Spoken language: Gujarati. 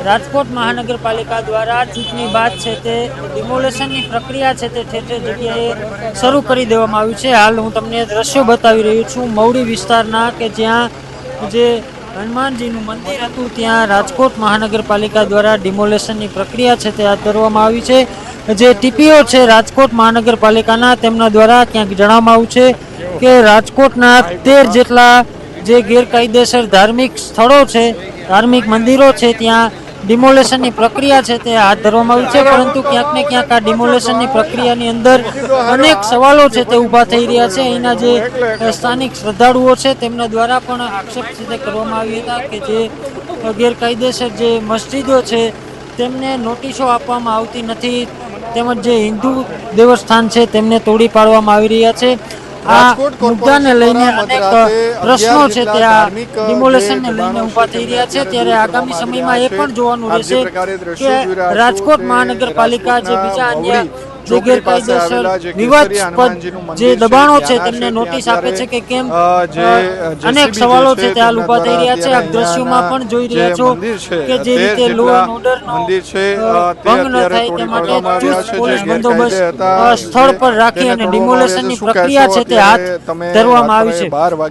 રાજકોટ મહાનગરપાલિકા દ્વારા ચૂંટણી બાદ છે તે ડિમોલેશનની પ્રક્રિયા છે તે ઠેર ઠેર જગ્યાએ શરૂ કરી દેવામાં આવી છે। હાલ હું તમને દ્રશ્યો બતાવી રહ્યો છું મવડી વિસ્તારના કે જ્યાં જે હનુમાનજીનું મંદિર હતું ત્યાં રાજકોટ મહાનગરપાલિકા દ્વારા ડિમોલેશનની પ્રક્રિયા છે તે હાથ ધરવામાં આવી છે। જે ટીપીઓ છે રાજકોટ મહાનગરપાલિકાના તેમના દ્વારા ક્યાંક જણાવવામાં આવ્યું છે કે રાજકોટના 13 જેટલા જે ગેરકાયદેસર ધાર્મિક સ્થળો છે, ધાર્મિક મંદિરો છે, ત્યાં ડિમોલેશનની પ્રક્રિયા છે તે હાથ ધરવામાં આવી છે। પરંતુ ક્યાંક ને ક્યાંક આ ડિમોલેશનની પ્રક્રિયાની અંદર અનેક સવાલો છે તે ઊભા થઈ રહ્યા છે। અહીંના જે સ્થાનિક શ્રદ્ધાળુઓ છે તેમના દ્વારા પણ આક્ષેપ છે કરવામાં આવ્યા હતા કે જે ગેરકાયદેસર જે મસ્જિદો છે તેમને નોટિસો આપવામાં આવતી નથી, તેમજ જે હિન્દુ દેવસ્થાન છે તેમને તોડી પાડવામાં આવી રહ્યા છે। આ મુદ્દાને લઈને અનેક પ્રશ્નો છે તે આ ડિમોલેશનને લઈને ઊભા થઈ રહ્યા છે। ત્યારે આગામી સમયમાં એ પણ જોવાનું રહેશે કે રાજકોટ મહાનગરપાલિકા જે બીજા અન્ય જે ગેરકાયદેસર વિવાદાસ્પદ જે દબાણો છે તેમને નોટિસ આપે છે કે કેમ, અનેક સવાલો છે તે હાલ ઊભા થઈ રહ્યા છે। આપ દ્રશ્યોમાં પણ જોઈ રહ્યા છો કે જે રીતે લો એન્ડ ઓર્ડરનો ભંગ ન થાય તે માટે ચુસ્ત પોલીસ બંદોબસ્ત સ્થળ પર રાખી અને ડિમોલેશનની પ્રક્રિયા છે તે હાથ ધરવામાં આવી છે।